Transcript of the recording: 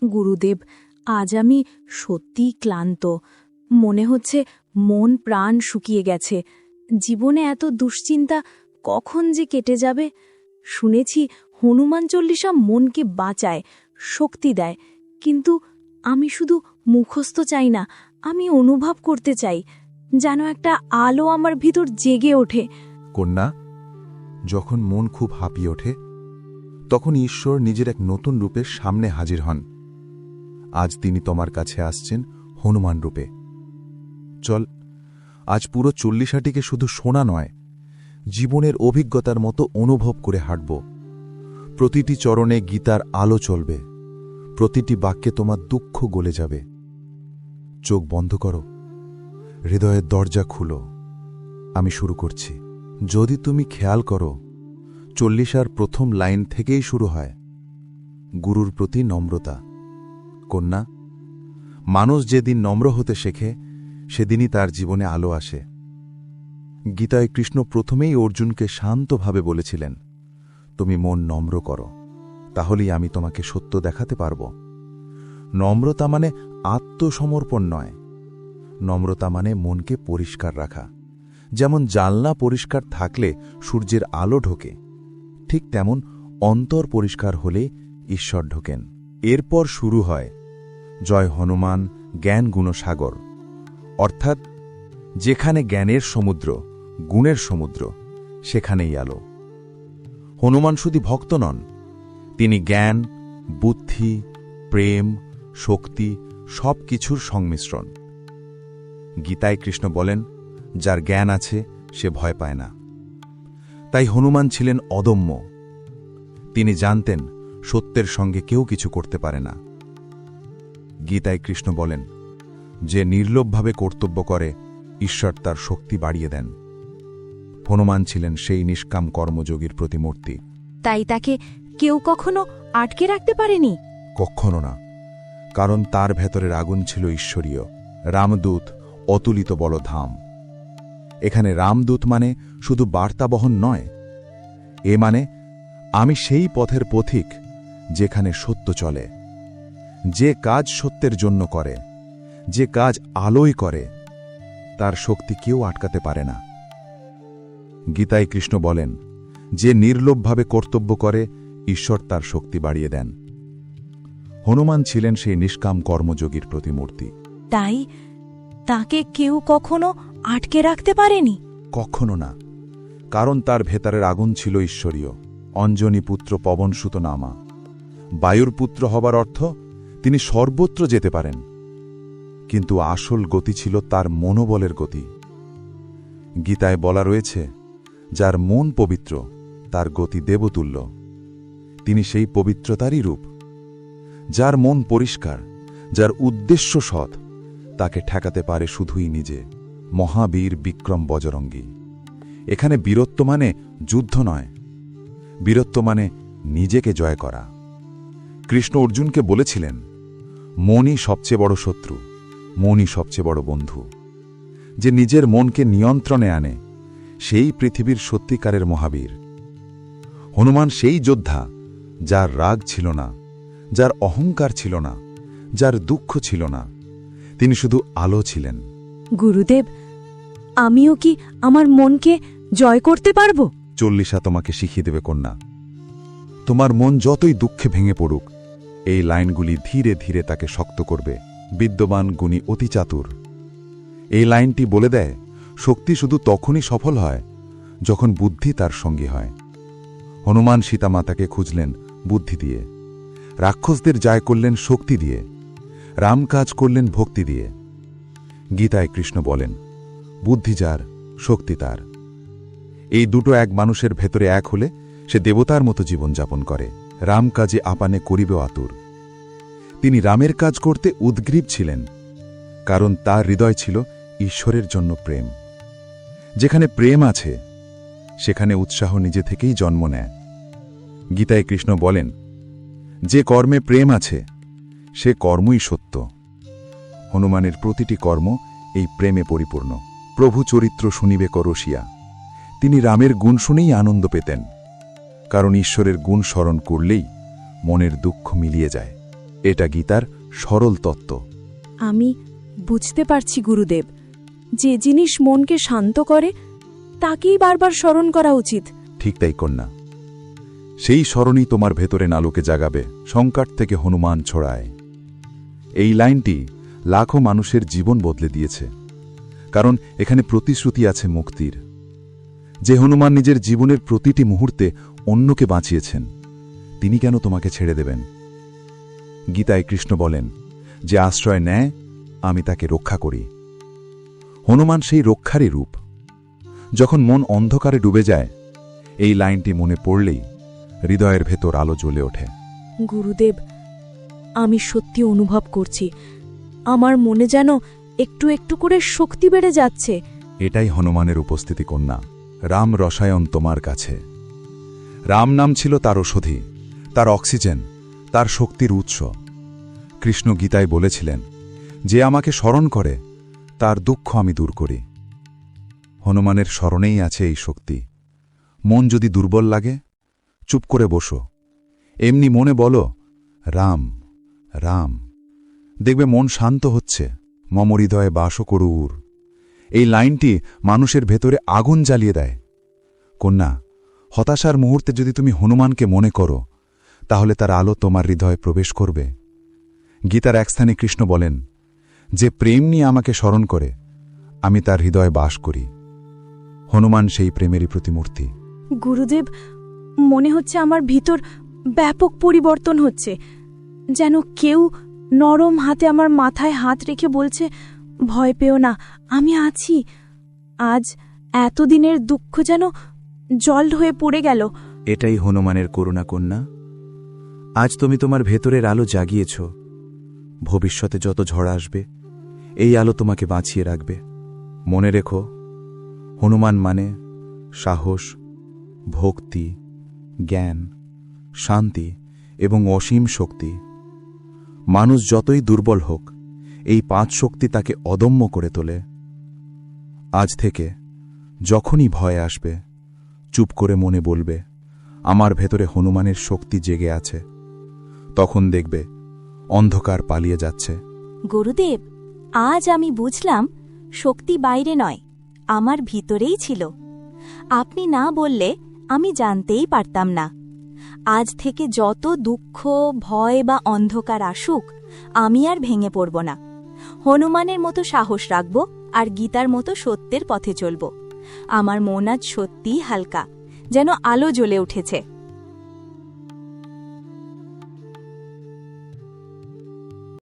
গুরুদেব, আজ আমি সত্যিই ক্লান্ত। মনে হচ্ছে মন প্রাণ শুকিয়ে গেছে। জীবনে এত দুশ্চিন্তা কখন যে কেটে যাবে। শুনেছি হনুমান চল্লিশা মনকে বাঁচায়, শক্তি দেয়, কিন্তু আমি শুধু মুখস্থ চাই না, আমি অনুভব করতে চাই, যেন একটা আলো আমার ভিতর জেগে ওঠে। কন্যা, যখন মন খুব হাঁপিয়ে ওঠে তখন ঈশ্বর নিজের এক নতুন রূপের সামনে হাজির হন। আজ তিনি তোমার কাছে আসছেন হনুমান রূপে। চল, আজ পুরো চল্লিশাটিকে শুধু শোনা নয়, জীবনের অভিজ্ঞতার মতো অনুভব করে হাঁটব। প্রতিটি চরণে গীতার আলো চলবে, প্রতিটি বাক্যে তোমার দুঃখ গলে যাবে। চোখ বন্ধ করো, হৃদয়ের দরজা খুলো, আমি শুরু করছি। যদি তুমি খেয়াল করো, চল্লিশার প্রথম লাইন থেকেই শুরু হয় গুরুর প্রতি নম্রতা। কন্যা, মানুষ যেদিন নম্র হতে শেখে সেদিনই তার জীবনে আলো আসে। গীতায় কৃষ্ণ প্রথমেই অর্জুনকে শান্তভাবে বলেছিলেন, তুমি মন নম্র করো, তাহলেই আমি তোমাকে সত্য দেখাতে পারব। নম্রতা মানে আত্মসমর্পণ নয়, নম্রতা মানে মনকে পরিষ্কার রাখা। যেমন জানলা পরিষ্কার থাকলে সূর্যের আলো ঢোকে, ঠিক তেমন অন্তর পরিষ্কার হলে ঈশ্বর ঢোকেন। এরপর শুরু হয় জয় হনুমান জ্ঞান গুণসাগর, অর্থাৎ যেখানে জ্ঞানের সমুদ্র, গুণের সমুদ্র, সেখানেই আলো। হনুমান শুধু ভক্ত নন, তিনি জ্ঞান, বুদ্ধি, প্রেম, শক্তি সব কিছুর সংমিশ্রণ। গীতায় কৃষ্ণ বলেন, যার জ্ঞান আছে সে ভয় পায় না। তাই হনুমান ছিলেন অদম্য। তিনি জানতেন সত্যের সঙ্গে কেউ কিছু করতে পারে না। গীতায় কৃষ্ণ বলেন, যে নির্লোভভাবে কর্তব্য করে ঈশ্বর তার শক্তি বাড়িয়ে দেন। হনুমান ছিলেন সেই নিষ্কাম কর্মযোগীর প্রতিমূর্তি। তাই তাকে কেউ কখনো আটকে রাখতে পারেনি? কখনো না, কারণ তার ভেতরের আগুন ছিল ঈশ্বরীয়। রামদূত অতুলিত বড় ধাম। এখানে রামদূত মানে শুধু বার্তা বহন নয়, এ মানে আমি সেই পথের পথিক যেখানে সত্য চলে। যে কাজ সত্যের জন্য করে, যে কাজ আলোয় করে, তার শক্তি কেউ আটকাতে পারে না। গীতায় কৃষ্ণ বলেন, যে নির্লোভভাবে কর্তব্য করে ঈশ্বর তার শক্তি বাড়িয়ে দেন। হনুমান ছিলেন সেই নিষ্কাম কর্মযোগীর প্রতিমূর্তি। তাই তাকে কেউ কখনো আটকে রাখতে পারেনি? কখনো না, কারণ তার ভেতরের আগুন ছিল ঈশ্বরীয়। অঞ্জনী পুত্র পবনসুত নামা। বায়ুর পুত্র হবার অর্থ তিনি সর্বত্র যেতে পারেন, কিন্তু আসল গতি ছিল তার মনোবলের গতি। গীতায় বলা রয়েছে, যার মন পবিত্র তার গতি দেবতুল্য। তিনি সেই পবিত্রতারই রূপ। যার মন পরিষ্কার, যার উদ্দেশ্য সৎ, তাকে ঠেকাতে পারে শুধুই নিজে। মহাবীর বিক্রম বজরঙ্গী। এখানে বীরত্ব মানে যুদ্ধ নয়, বীরত্ব মানে নিজেকে জয় করা। কৃষ্ণ অর্জুনকে বলেছিলেন, মনই সবচেয়ে বড় শত্রু, মনই সবচেয়ে বড় বন্ধু। যে নিজের মনকে নিয়ন্ত্রণে আনে সেই পৃথিবীর সত্যিকারের মহাবীর। হনুমান সেই যোদ্ধা যার রাগ ছিল না, যার অহংকার ছিল না, যার দুঃখ ছিল না। তিনি শুধু আলো ছিলেন। গুরুদেব, আমিও কি আমার মনকে জয় করতে পারব? চল্লিশা তোমাকে শিখিয়ে দেবে কন্যা। তোমার মন যতই দুঃখে ভেঙে পড়ুক, এই লাইনগুলি ধীরে ধীরে তাকে শক্ত করবে। বিদ্যমান গুণী অতি চাতুর। এই লাইনটি বলে দেয়, শক্তি শুধু তখনই সফল হয় যখন বুদ্ধি তার সঙ্গী হয়। হনুমান সীতামাতাকে খুঁজলেন বুদ্ধি দিয়ে, রাক্ষসদের জয় করলেন শক্তি দিয়ে, রাম কাজ করলেন ভক্তি দিয়ে। গীতায় কৃষ্ণ বলেন, বুদ্ধি যার, শক্তি তার। এই দুটো এক মানুষের ভেতরে এক হলে সে দেবতার মতো জীবনযাপন করে। রাম কাজে আপানে করিবেও আতুর। তিনি রামের কাজ করতে উদ্গ্রীব ছিলেন, কারণ তার হৃদয় ছিল ঈশ্বরের জন্য প্রেম। যেখানে প্রেম আছে সেখানে উৎসাহ নিজে থেকেই জন্ম নেয়। গীতায় কৃষ্ণ বলেন, যে কর্মে প্রেম আছে সে কর্মই সত্য। হনুমানের প্রতিটি কর্ম এই প্রেমে পরিপূর্ণ। প্রভু চরিত্র শুনিবে করসিয়া। তিনি রামের গুণ শুনেই আনন্দ পেতেন, কারণ ঈশ্বরের গুণ স্মরণ করলেই মনের দুঃখ মিলিয়ে যায়। এটা গীতার সরল তত্ত্ব। আমি বুঝতে পারছি গুরুদেব, যে জিনিস মনকে শান্ত করে তাকেই বারবার স্মরণ করা উচিত। ঠিক তাই কন্যা, সেই স্মরণই তোমার ভেতরে আলোকে জাগাবে। সংকট থেকে হনুমান ছড়ায়, এই লাইনটি লাখো মানুষের জীবন বদলে দিয়েছে, কারণ এখানে প্রতিশ্রুতি আছে মুক্তির। যে হনুমান নিজের জীবনের প্রতিটি মুহূর্তে অন্যকে বাঁচিয়েছেন, তিনি কেন তোমাকে ছেড়ে দেবেন? গীতায় কৃষ্ণ বলেন, যে আশ্রয় নেয় আমি তাকে রক্ষা করি। হনুমান সেই রক্ষারই রূপ। যখন মন অন্ধকারে ডুবে যায়, এই লাইনটি মনে পড়লেই হৃদয়ের ভেতর আলো জ্বলে ওঠে। গুরুদেব, আমি সত্যি অনুভব করছি, আমার মনে যেন একটু একটু করে শক্তি বেড়ে যাচ্ছে। এটাই হনুমানের উপস্থিতি কন্যা। রাম রসায়ন তোমার কাছে। রাম নাম ছিল তার ঔষধি, তার অক্সিজেন, তার শক্তির উৎস। কৃষ্ণ গীতায় বলেছিলেন, যে আমাকে স্মরণ করে তার দুঃখ আমি দূর করি। হনুমানের স্মরণেই আছে এই শক্তি। মন যদি দুর্বল লাগে, চুপ করে বসো, এমনি মনে বলো, রাম রাম। দেখবে মন শান্ত হচ্ছে। মম হৃদয়ে বাস করুর, এই লাইনটি মানুষের ভেতরে আগুন জ্বালিয়ে দেয়। কন্যা, হতাশার মুহূর্তে যদি তুমি হনুমানকে মনে করো, তাহলে তার আলো তোমার হৃদয়ে প্রবেশ করবে। গীতার এক স্থানে কৃষ্ণ বলেন, যে প্রেম নিয়ে আমাকে স্মরণ করে আমি তার হৃদয়ে বাস করি। হনুমান সেই প্রেমেরই প্রতিমূর্তি। গুরুদেব, মনে হচ্ছে আমার ভিতর ব্যাপক পরিবর্তন হচ্ছে, যেন কেউ নরম হাতে আমার মাথায় হাত রেখে বলছে, ভয় পেও না, আমি আছি। আজ এতদিনের দুঃখ যেন জল হয়ে পড়ে গেল। এটাই হনুমানের করুণা কন্যা। আজ তুমি তোমার ভেতরের আলো জাগিয়েছ। ভবিষ্যতে যত ঝড় আসবে, এই আলো তোমাকে বাঁচিয়ে রাখবে। মনে রেখো, হনুমান মানে সাহস, ভক্তি, জ্ঞান, শান্তি এবং অসীম শক্তি। মানুষ যতই দুর্বল হোক, এই 5 শক্তি তাকে অদম্য করে তোলে। আজ থেকে যখনই ভয় আসবে, চুপ করে মনে বলবে, আমার ভেতরে হনুমানের শক্তি জেগে আছে। তখন দেখবে অন্ধকার পালিয়ে যাচ্ছে। গুরুদেব, আজ আমি বুঝলাম, শক্তি বাইরে নয়, আমার ভিতরেই ছিল। আপনি না বললে আমি জানতেই পারতাম না। আজ থেকে যত দুঃখ, ভয় বা অন্ধকার আসুক, আমি আর ভেঙে পড়ব না। হনুমানের মতো সাহস রাখব আর গীতার মতো সত্যের পথে চলব। আমার মন আজ সত্যিই হালকা, যেন আলো জ্বলে উঠেছে।